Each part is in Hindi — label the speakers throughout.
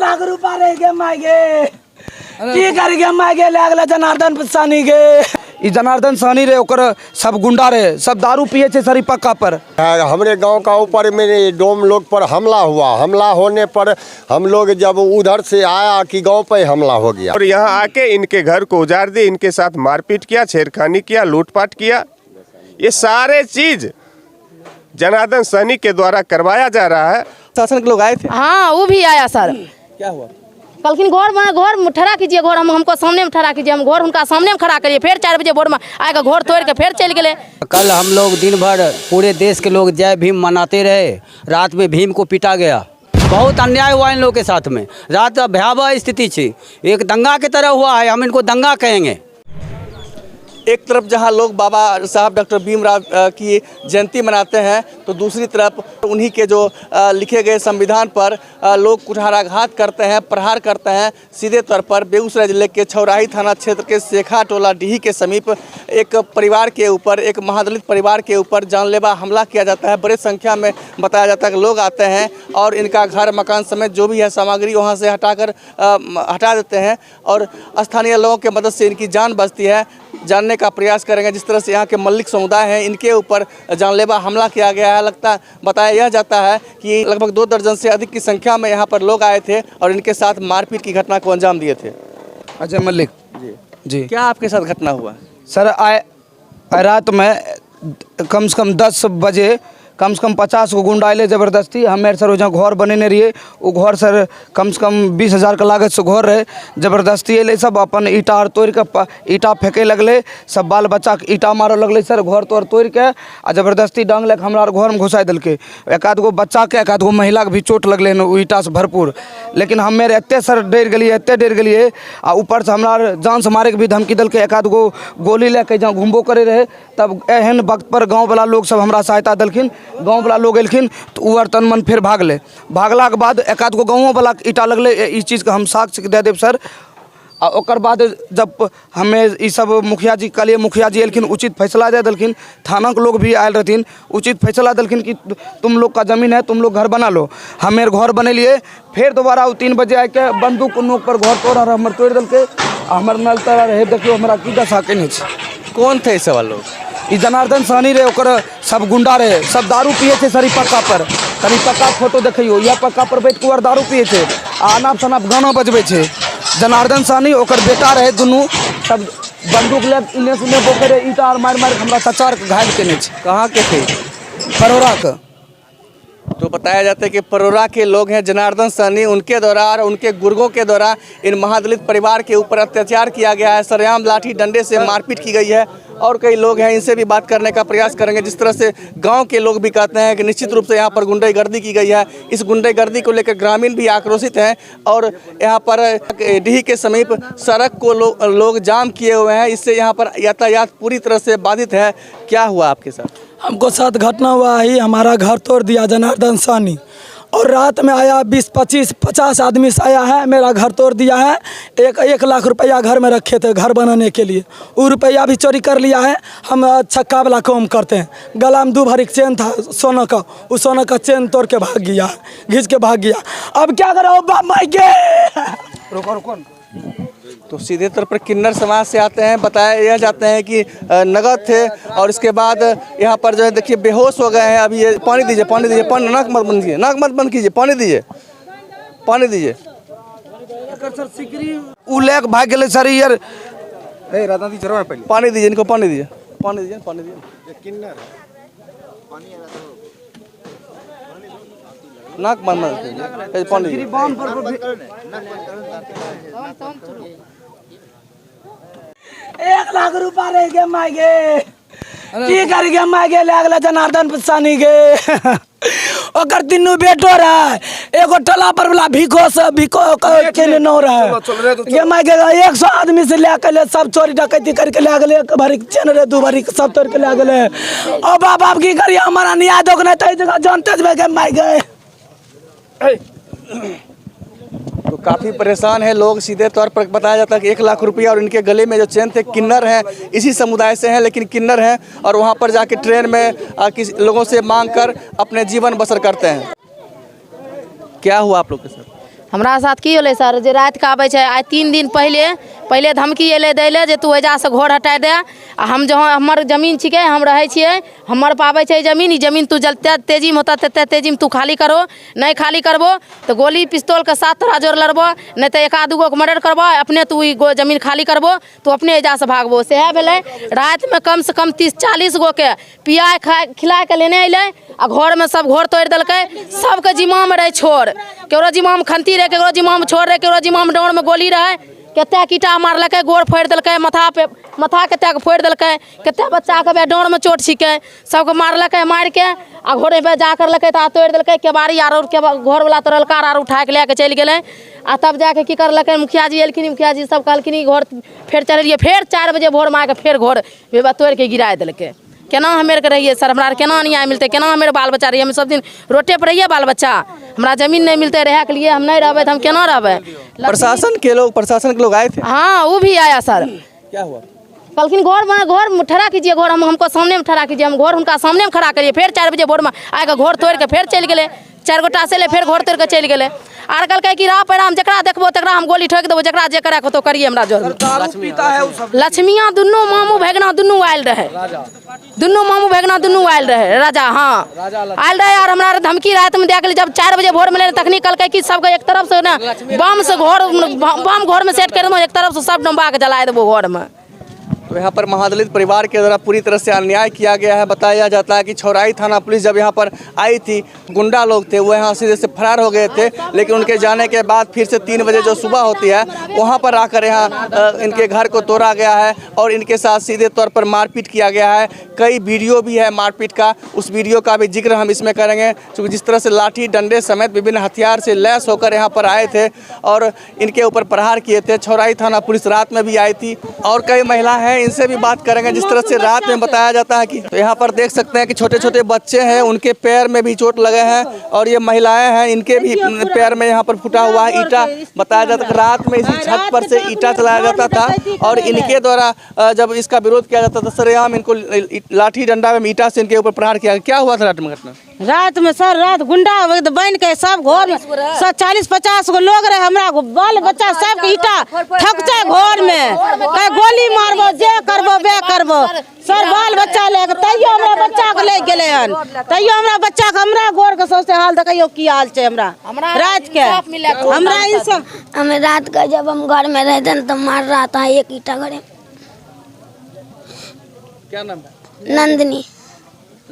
Speaker 1: लाख रुपया रह गए मांगे की कर मांगे लागल जनार्दन सानी के
Speaker 2: जनार्दन सानी रे ओकर सब गुंडा रे सब दारू पिए थे सरी पक्का पर।
Speaker 3: हमरे गांव का ऊपर में डोम लोग पर हमला हुआ। हमला होने पर हम लोग जब उधर से आया कि गांव पे हमला हो गया
Speaker 4: और यहाँ आके इनके घर को उजाड़ दी, इनके साथ मारपीट किया, छेड़खानी किया, लूटपाट किया। ये सारे चीज जनार्दन सानी के द्वारा करवाया जा रहा है।
Speaker 2: शासन के लोग आए थे?
Speaker 5: हाँ वो भी आया सर।
Speaker 2: क्या हुआ?
Speaker 5: कलखिन घर ठहरा कीजिए, घर हमको सामने में ठहरा कीजिए, हम घर उनका सामने में खड़ा करिए। फिर 4 बजे भोर में आएगा घर तोड़ के फिर चल गए।
Speaker 6: कल हम लोग दिन भर पूरे देश के लोग जय भीम मनाते रहे, रात में भीम को पीटा गया। बहुत अन्याय हुआ इन लोगों के साथ में, रात भयावह स्थिति थी, एक दंगा की तरह हुआ है, हम इनको दंगा कहेंगे।
Speaker 2: एक तरफ जहां लोग बाबा साहब डॉक्टर भीमराव की जयंती मनाते हैं तो दूसरी तरफ उन्हीं के जो लिखे गए संविधान पर लोग कुठाराघात करते हैं, प्रहार करते हैं। सीधे तौर पर बेगूसराय जिले के छौराही थाना क्षेत्र के शेखा टोला डीही के समीप एक परिवार के ऊपर, एक महादलित परिवार के ऊपर जानलेवा हमला किया जाता है। बड़ी संख्या में बताया जाता है कि लोग आते हैं और इनका घर मकान समेत जो भी है सामग्री वहाँ से हटा देते हैं और स्थानीय लोगों की मदद से इनकी जान बचती है। जानने का प्रयास करेंगे जिस तरह से यहाँ के मल्लिक समुदाय हैं, इनके ऊपर जानलेवा हमला किया गया है। बताया यह जाता है कि लगभग 2 दर्जन से अधिक की संख्या में यहाँ पर लोग आए थे और इनके साथ मारपीट की घटना को अंजाम दिए थे। अजय मल्लिक
Speaker 7: जी
Speaker 2: क्या आपके साथ घटना हुआ?
Speaker 7: सर रात में कम से कम 10 बजे कम से कम 50 को गुंडा आए ज़बरदस्ती। हमें सर जहाँ घर बनेने रहिए वो घर सर कम से कम 20,000 के लागत से घर रहे। ज़बरदस्ती अले सब अपन ईटा आर तोड़ के ईटा फेंके लगले, सब बाल बच्चा के ईटा मारे लगले सर घर तोड़ के आ ज़बरदस्ती डांग लेके हमारा घर में घुसा दिलके। एक आध गो बच्चा के, एक आध गो महिला के भी चोट लगले वो ईटा से भरपूर। लेकिन हमें एते सर डर गलिए, एते डर गलिए आ ऊपर से हमारा जान से मारे के भी धमकी दिलके। एक आध गो गोली लेके जहाँ घूमबो करे रहे तब एहन वक्त पर गाँव वाला लोग सब हमारा सहायता दिलखिन। गाँव वाला लोग एलखिन तो उ तन मन फिर भागले। भागला के बाद एक आध गो गाँव वाला ईटा लगले। इस चीज़ का हम साक्ष्य दे देव सर। आ ओकर बाद जब हमें ये सब मुखिया जी कहलिए, मुखिया जी एलखिन, उचित फैसला दे दिलखिन। थाना के लोग भी आयल रहथिन, उचित फैसला दिलखिन कि तुम लोग का ज़मीन है, तुम लोग घर बना लो। हमें घर बनेलिए। फिर दोबारा 3 बजे आके बंदूक नोक पर घर तोड़ हमर तोड़ दिलके। हमर नल तरा रहे, देखियो हमारा की दशा केने छै।
Speaker 2: कौन थे सब लोग?
Speaker 7: जनार्दन सानी रे ओकर सब गुंडा रहे, सब दारू पिए थे सरी पक्का पर। सरी पक्का फोटो देखियो, यह पक्का पर बैठ के दारू पिए थे, आनाप शनाप गाना बजबे थे। जनार्दन सानी ओकर बेटा रहे, दुनू सब बंदूक ले इन्ने सुने बोके ईटा और मार हमरा चचार के घायल केने छै।
Speaker 2: कहाँ के थे?
Speaker 7: परोरा के।
Speaker 2: तो बताया जाता है कि परोरा के लोग हैं जनार्दन सानी, उनके द्वारा और उनके गुर्गों के द्वारा इन महादलित परिवार के ऊपर अत्याचार किया गया है। सरेआम लाठी डंडे से मारपीट की गई है और कई लोग हैं, इनसे भी बात करने का प्रयास करेंगे। जिस तरह से गांव के लोग भी कहते हैं कि निश्चित रूप से यहाँ पर गुंडागर्दी की गई है। इस गुंडागर्दी को लेकर ग्रामीण भी आक्रोशित हैं और यहाँ पर डीही के समीप सड़क को लोग जाम किए हुए हैं। इससे यहाँ पर यातायात पूरी तरह से बाधित है। क्या हुआ आपके साथ?
Speaker 1: हमको साथ घटना हुआ ही, हमारा घर तोड़ दिया जनार्दन सानी और रात में आया 20-25-50 आदमी से आया है, मेरा घर तोड़ दिया है। 1 लाख रुपया घर में रखे थे घर बनाने के लिए, वो रुपया भी चोरी कर लिया है। हम छक्का वाला काम करते हैं, गला में 2 भरी चेन था सोना का, उस सोना का चेन तोड़ के भाग गया, घिंच के भाग गया। अब क्या करो रुको।
Speaker 2: तो सीधे तौर पर किन्नर समाज से आते हैं। बताया यह जाते हैं कि नगद थे और इसके बाद यहाँ पर जो है देखिए बेहोश हो गए हैं। अभी ये पानी दीजिए, पानी दीजिए, पानी नाक मत बंद कीजिए, नाक मत बंद कीजिए, पानी दीजिए, पानी दीजिए।
Speaker 7: उ लेक भाग गेले सर यार।
Speaker 2: पानी दीजिए इनको, पानी दीजिए, पानी दीजिए, पानी दीजिए। नाक बंद कीजिए, पानी दीजिए।
Speaker 1: 1 लाख रुपया रह गए मांगे की कर मांगे लागल जनार्दन सानी के। ओकर 3 बेटो रहे, एगो टला पर वाला भिखो के न रहे। ये मांगे 100 आदमी से ले के सब चोरी डकैती करके ले गए। 1 भरी चेन रहे, 2 भरी सब तोड़ के ले गए। और बाप की करिए हमारा नियाद हो गए तो जगह जानते मांगे।
Speaker 2: तो काफ़ी परेशान है लोग। सीधे तौर पर बताया जाता है कि 1 लाख रुपया और इनके गले में जो चेन थे, किन्नर हैं, इसी समुदाय से हैं लेकिन किन्नर हैं और वहाँ पर जाके ट्रेन में किसी लोगों से मांग कर अपने जीवन बसर करते हैं। क्या हुआ आप लोग के साथ?
Speaker 5: हमरा साथ की होलै सर जे रात के आबै छै आइ 3 दिन पहले धमकी एलै दैले जे तू एजा से घर हटा दे आ हम जहाँ हमर जमीन छिकै हम रहै छियै हमर पाबै छै जमीन ई जमीन तू जते तेजी में होता तते तेजी में तू खाली करो नहीं खाली करबो तो गोली पिस्तौल के साथ तोरा जोर लड़बो नहीं तो एक आध गो के मर्डर करबो अपने तू ई जमीन खाली करबो तू अपने एजा से भागबो सएह भेलै रात में कम से कम 30-40 गो के पिया खिला के लेने अइलै आ घर में सब घर तोड़ देलकै सबके जिम्मा में रहे छोड़ केकरो जिम्मा में खंती रहे केकरो जिम्मा में छोड़ रहे केकरो जिम्मा में डाँड़ में गोली रहे कते कीटा मारलकै गोड़ फोड़ देलकै माथा कते के फोड़ देलकै कते बच्चा के डाँड़ में चोट छिकै सबके मारलकै मार के आ घोड़े पे जा करलकै तो तोड़ देलकै केबाड़ी आर घर वाला तोड़लका आर उठा के लेके चलि गेलै आ तब जाके की करलकै मुखिया जी एलखिन मुखिया जी सब कहलखिन घर फेर चलेलिए फेर 4 बजे भोर में आके फेर घर तोड़ के गिरा देलकै केना हमें रहिए सर हमरा केना न्याय मिलते केना हमें बाल बच्चा रहिए हम सब दिन रोटे पर रहिए बाल बच्चा हमरा जमीन नहीं मिलते रहे के लिए हम नहीं रहबे तो हम केना रहबे
Speaker 2: प्रशासन के लोग आए थे।
Speaker 5: हाँ वो भी आया सर
Speaker 2: क्या हुआ?
Speaker 5: कहलखिन घर ठहरा कीजिए घर हमको सामने में ठहरा कीजिए हम घर उनका सामने में खड़ा करिए फिर 4 बजे भोर में आके घर तोड़ के फिर चल गए 4 गोटा से ले फिर घर तोड़ के चल गए आर कहलकै कि राह पैराम जकरा देखबो तकरा हम गोली ठोक देबो जकरा जे करे तो करिए हमरा जोर लक्ष्मिया दुनू मामू भगना दुनू आयल रहे दुनू मामू भगना दुनू आयल रहे राजा हाँ आयल रहे और हमरा धमकी रात में दे जब 4 बजे भोर में तखनी कहलकै कि सबके एक तरफ से ना बम से घर में सेट कर देबो एक तरफ से सब डंबा के जला देबो घर में।
Speaker 2: तो यहाँ पर महादलित परिवार के द्वारा पूरी तरह से अन्याय किया गया है। बताया जाता है कि छौराई थाना पुलिस जब यहाँ पर आई थी गुंडा लोग थे वो यहाँ सीधे से फरार हो गए थे लेकिन उनके जाने के बाद फिर से 3 बजे जो सुबह होती है वहाँ पर आकर यहाँ इनके घर को तोड़ा गया है और इनके साथ सीधे तौर पर मारपीट किया गया है। कई वीडियो भी है मारपीट का, उस वीडियो का भी जिक्र हम इसमें करेंगे क्योंकि जिस तरह से लाठी डंडे समेत विभिन्न हथियार से लैस होकर यहाँ पर आए थे और इनके ऊपर प्रहार किए थे। छौराई थाना पुलिस रात में भी आई थी और कई महिला हैं इनसे भी बात करेंगे। जिस तरह से रात में बताया जाता है कि तो यहाँ पर देख सकते हैं कि छोटे छोटे बच्चे हैं उनके पैर में भी चोट लगे हैं और ये महिलाएं हैं इनके भी पैर में यहाँ पर फूटा हुआ है ईटा। बताया जाता है रात में इसी छत पर से ईटा चलाया जाता था और इनके द्वारा जब इसका विरोध किया जाता था सरेआम इनको लाठी डंडा में ईटा से इनके ऊपर प्रहार किया। क्या हुआ था रात में घटना?
Speaker 8: रात में सर रात गुंडा बन के सब घर में 40-50 गो लोग रहे हमरा बाल बच्चा सब ईटा ठकते घर में कहे गोली मारबो जे करबो बे करबो सर बाल बच्चा लेके तैयो हमरा बच्चा के ले गेले हन तैयो हमरा बच्चा के हमरा घर के सोचे हाल देखियो की हाल छै हमरा रात के हमरा इन सब
Speaker 9: हमें रात का जब हम घर में रहते तो मार रहा था एक ईटा घरे।
Speaker 2: क्या नाम है?
Speaker 9: नंदिनी।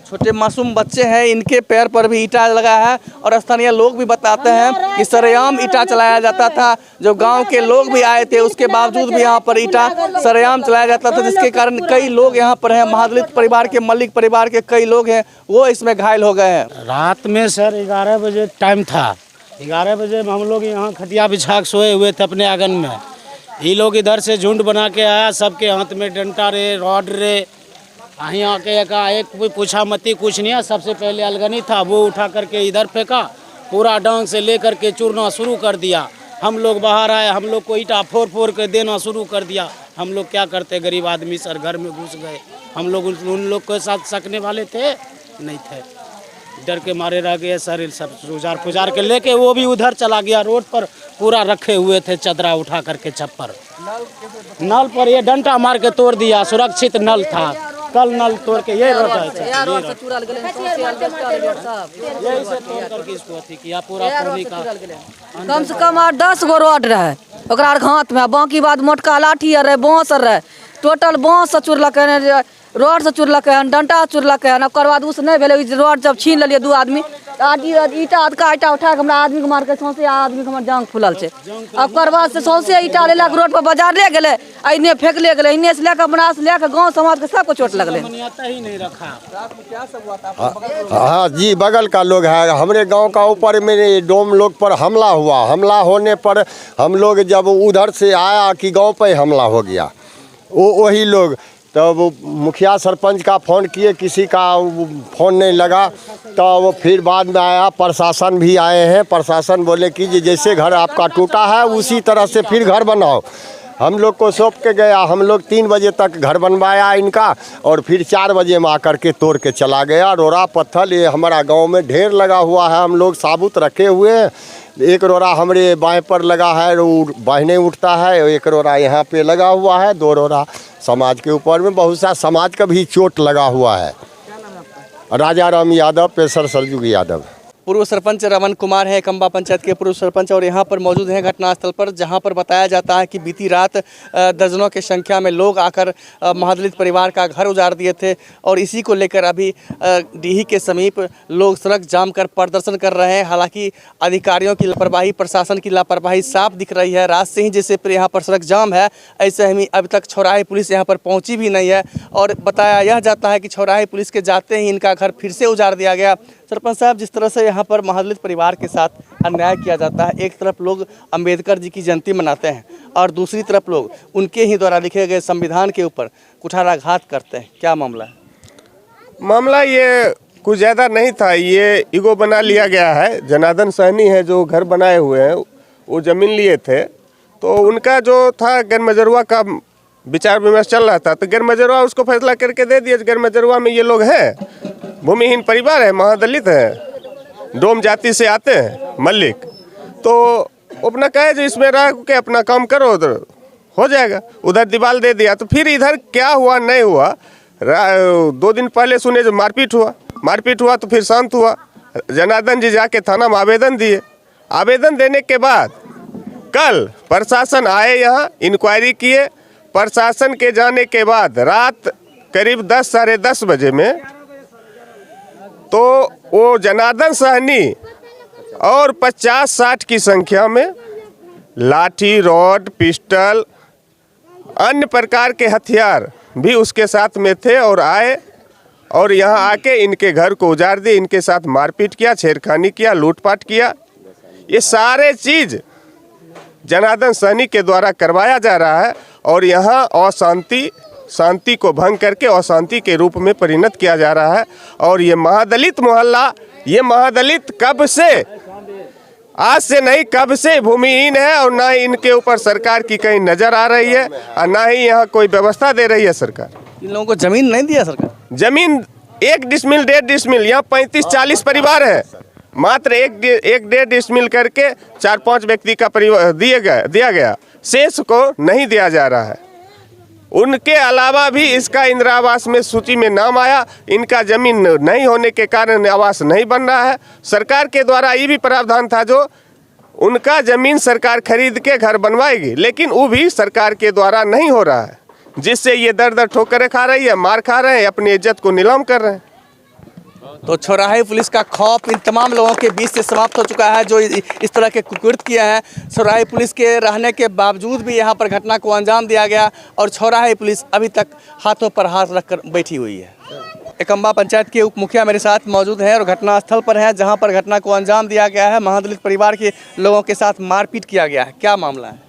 Speaker 2: छोटे मासूम बच्चे हैं इनके पैर पर भी ईटा लगा है और स्थानीय लोग भी बताते हैं कि सरेआम ईटा चलाया जाता था। जो गांव के लोग भी आए थे उसके बावजूद भी यहाँ पर ईटा सरेआम चलाया जाता था जिसके कारण कई लोग यहाँ पर हैं। महादलित परिवार के मलिक परिवार के कई लोग हैं वो इसमें घायल हो गए हैं।
Speaker 10: रात में सर 11 बजे टाइम था 11 बजे हम लोग यहाँ खटिया बिछा के सोए हुए थे अपने आंगन में। ये लोग इधर से झुंड बना के आया सबके हाथ में डंडा रे रॉड रे यहाँ के एक कोई पूछा मती कुछ नहीं है। सबसे पहले अलगनी था वो उठा करके इधर फेंका पूरा डांग से लेकर के चूरना शुरू कर दिया। हम लोग बाहर आए हम लोग को ईटा फोड़ के देना शुरू कर दिया। हम लोग क्या करते गरीब आदमी सर घर में घुस गए। हम लोग उन लोग के साथ सकने वाले थे नहीं थे डर के मारे रह गए सर। सब पुजार के लेके वो भी उधर चला गया रोड पर पूरा रखे हुए थे चदरा उठा करके छप्पर नल पर ये डंडा मार के तोड़ दिया। सुरक्षित नल था कल नल तोड़ के ये रोड है इसको अथी किया पूरा पानी का
Speaker 8: कम से कम 8-10 गो रोड रहे ओकरा हाथ में बाकी बाद मोटका लाठी रहे बाँस रहे टोटल बाँस से चुरलकै रोड से चुरलकै हन डंटा चुरलकै हन। ओकर बाद उससे नहीं भेलै रोड जब छीन लेलिए 2 आदमी ईटा अधका ईटा उठा के हमरा आदमी के मार के सौंसे आदमी के हमर जांग फुलल छै। ओकर बाद से सौंसे ईटा लेलक रोड पर बाजार ले गेलै एने फेंक ले गेलै एने से लेकर बना से लेकर गाँव समाज के सबको चोट लगलै।
Speaker 10: ही नहीं रखा।
Speaker 3: हाँ जी बगल का लोग है हमारे गांव का ऊपर में डोम लोग पर हमला हुआ। हमला होने पर हम लोग जब उधर से आया कि गांव पे हमला हो गया वही लोग तब मुखिया सरपंच का फ़ोन किए किसी का फ़ोन नहीं लगा तो फिर बाद में आया प्रशासन भी आए हैं। प्रशासन बोले कि जैसे घर आपका टूटा है उसी तरह से फिर घर बनाओ। हम लोग को सौंप के गया हम लोग 3 बजे तक घर बनवाया इनका और फिर 4 बजे में आकर के तोड़ के चला गया। रोड़ा पत्थर ये हमारा गांव में ढेर लगा हुआ है हम लोग साबुत रखे हुए हैं एक रोड़ा हमारे बाएं पर लगा है, वो बाहिने उठता है, एक रोड़ा यहाँ पे लगा हुआ है, 2 रोड़ा समाज के ऊपर में बहुत सा समाज का भी चोट लगा हुआ है। राजा राम यादव, पेशर सरजुग यादव।
Speaker 2: पूर्व सरपंच रमन कुमार हैं, कंबा पंचायत के पूर्व सरपंच, और यहाँ पर मौजूद हैं घटनास्थल पर, जहाँ पर बताया जाता है कि बीती रात दर्जनों की संख्या में लोग आकर महादलित परिवार का घर उजाड़ दिए थे। और इसी को लेकर अभी डीही के समीप लोग सड़क जाम कर प्रदर्शन कर रहे हैं। हालांकि अधिकारियों की लापरवाही, प्रशासन की लापरवाही साफ दिख रही है। रात से ही जैसे यहाँ पर सड़क जाम है, ऐसे ही अभी तक छौराही पुलिस यहाँ पर पहुँची भी नहीं है। और बताया यह जाता है कि छौराही पुलिस के जाते ही इनका घर फिर से उजाड़ दिया गया। सरपंच साहब, जिस तरह से यहाँ पर महादलित परिवार के साथ अन्याय किया जाता है, एक तरफ लोग अंबेडकर जी की जयंती मनाते हैं और दूसरी तरफ लोग उनके ही द्वारा लिखे गए संविधान के ऊपर कुठाराघात करते हैं, क्या मामला है?
Speaker 4: मामला ये कुछ ज़्यादा नहीं था, ये ईगो बना लिया गया है। जनार्दन सहनी है जो घर बनाए हुए हैं, वो ज़मीन लिए थे, तो उनका जो था गैरमजरुआ का विचार विमर्श चल रहा था, तो गैरमजरुआ उसको फैसला करके दे दिया। गैरमजरुआ में ये लोग हैं, भूमिहीन परिवार है, महादलित है, डोम जाति से आते हैं, मल्लिक, तो अपना कहे जो इसमें रह के अपना काम करो, उधर हो जाएगा। उधर दीवार दे दिया, तो फिर इधर क्या हुआ नहीं हुआ, 2 दिन पहले सुने जो मारपीट हुआ तो फिर शांत हुआ। जनार्दन जी जाके थाना में आवेदन दिए। आवेदन देने के बाद कल प्रशासन आए, यहाँ इंक्वायरी किए। प्रशासन के जाने के बाद रात करीब 10 साढ़े 10 बजे में तो वो जनार्दन सहनी और 50-60 की संख्या में लाठी, रॉड, पिस्टल, अन्य प्रकार के हथियार भी उसके साथ में थे और आए और यहाँ आके इनके घर को उजाड़ दिए, इनके साथ मारपीट किया, छेड़खानी किया, लूटपाट किया। ये सारे चीज़ जनार्दन सहनी के द्वारा करवाया जा रहा है और यहाँ शांति को भंग करके अशांति के रूप में परिणत किया जा रहा है। और ये महादलित मोहल्ला, ये महादलित कब से, आज से नहीं, कब से भूमिहीन है और ना ही इनके ऊपर सरकार की कहीं नज़र आ रही है और ना ही यहाँ कोई व्यवस्था दे रही है सरकार।
Speaker 2: इन लोगों को जमीन नहीं दिया सरकार?
Speaker 4: जमीन 1 डिसमिल 1.5 डिसमिल, यहाँ 35-40 परिवार है, मात्र 1-1.5 डिसमिल करके 4-5 व्यक्ति का परिवार दिया गया, शेष को नहीं दिया जा रहा है। उनके अलावा भी इसका इंदिरा आवास में सूची में नाम आया, इनका जमीन नहीं होने के कारण आवास नहीं बन रहा है। सरकार के द्वारा ये भी प्रावधान था जो उनका जमीन सरकार खरीद के घर बनवाएगी, लेकिन वो भी सरकार के द्वारा नहीं हो रहा है, जिससे ये दर ठोकरें खा रही है, मार खा रहे हैं, अपनी इज्जत को नीलाम कर रहे हैं।
Speaker 2: तो छौराही पुलिस का खौफ इन तमाम लोगों के बीच से समाप्त हो चुका है जो इस तरह के कुकृत किए हैं। छौराही पुलिस के रहने के बावजूद भी यहाँ पर घटना को अंजाम दिया गया और छौराही पुलिस अभी तक हाथों पर हाथ रखकर बैठी हुई है। कंबा पंचायत के उप मुखिया मेरे साथ मौजूद हैं और घटनास्थल पर हैं जहाँ पर घटना को अंजाम दिया गया है। महादलित परिवार के लोगों के साथ मारपीट किया गया है, क्या मामला है?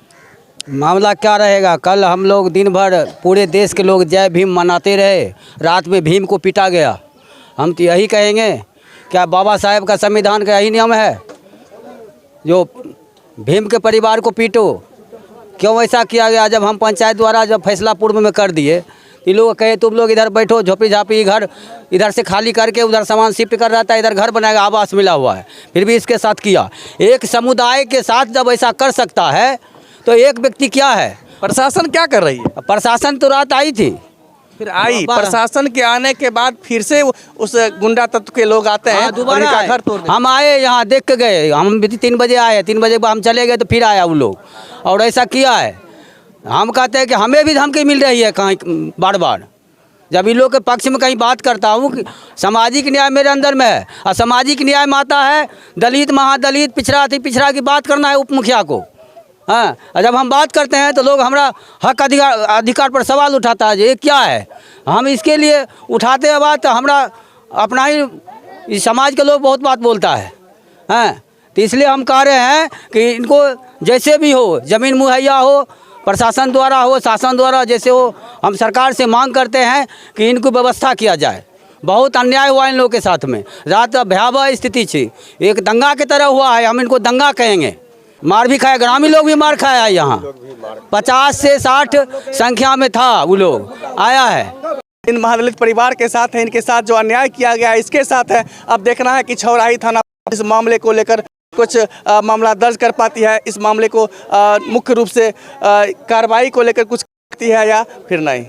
Speaker 6: मामला क्या रहेगा, कल हम लोग दिन भर पूरे देश के लोग जय भीम मनाते रहे, रात में भीम को पीटा गया। हम तो यही कहेंगे, क्या बाबा साहेब का संविधान का यही नियम है जो भीम के परिवार को पीटो? क्यों ऐसा किया गया? जब हम पंचायत द्वारा जब फैसला पूर्व में कर दिए, ये लोग कहे तुम लोग इधर बैठो, झोपड़ी झापी घर इधर से खाली करके उधर सामान शिफ्ट कर रहा था, इधर घर बनाएगा, आवास मिला हुआ है, फिर भी इसके साथ किया। एक समुदाय के साथ जब ऐसा कर सकता है तो एक व्यक्ति क्या है?
Speaker 2: प्रशासन क्या कर रही है?
Speaker 6: प्रशासन तो रात आई थी,
Speaker 2: फिर आई, प्रशासन के आने के बाद फिर से उस गुंडा तत्व के लोग आते हैं,
Speaker 6: दोबारा
Speaker 2: उनका घर तोड़ देते हैं।
Speaker 6: हम आए यहाँ देख के गए, हम भी 3 बजे आए, 3 बजे हम चले गए तो फिर आया वो लोग और ऐसा किया है। हम कहते हैं कि हमें भी धमकी मिल रही है कहीं बार बार। जब इन लोग के पक्ष में कहीं बात करता हूँ कि सामाजिक न्याय मेरे अंदर में है और सामाजिक न्याय में आता है दलित, महादलित, पिछड़ा, अति पिछड़ा की बात करना है उप मुखिया को। हाँ, जब हम बात करते हैं तो लोग हमारा हक अधिकार पर सवाल उठाता है, ये क्या है? हम इसके लिए उठाते हैं बात, हमारा अपना ही इस समाज के लोग बहुत बात बोलता है। हाँ, तो इसलिए हम कह रहे हैं कि इनको जैसे भी हो, ज़मीन मुहैया हो, प्रशासन द्वारा हो, शासन द्वारा जैसे हो, हम सरकार से मांग करते हैं कि इनको व्यवस्था किया जाए। बहुत अन्याय हुआ इन लोगों के साथ में, रात भयावह स्थिति थी, एक दंगा की तरह हुआ है, हम इनको दंगा कहेंगे। मार भी खाया, ग्रामीण लोग भी मार खाया यहाँ, 50 से 60 संख्या में था वो लोग आया है।
Speaker 2: इन महादलित परिवार के साथ है, इनके साथ जो अन्याय किया गया इसके साथ है। अब देखना है कि छौराही थाना इस मामले को लेकर कुछ मामला दर्ज कर पाती है, इस मामले को मुख्य रूप से कार्रवाई को लेकर कुछ करती है या फिर नहीं।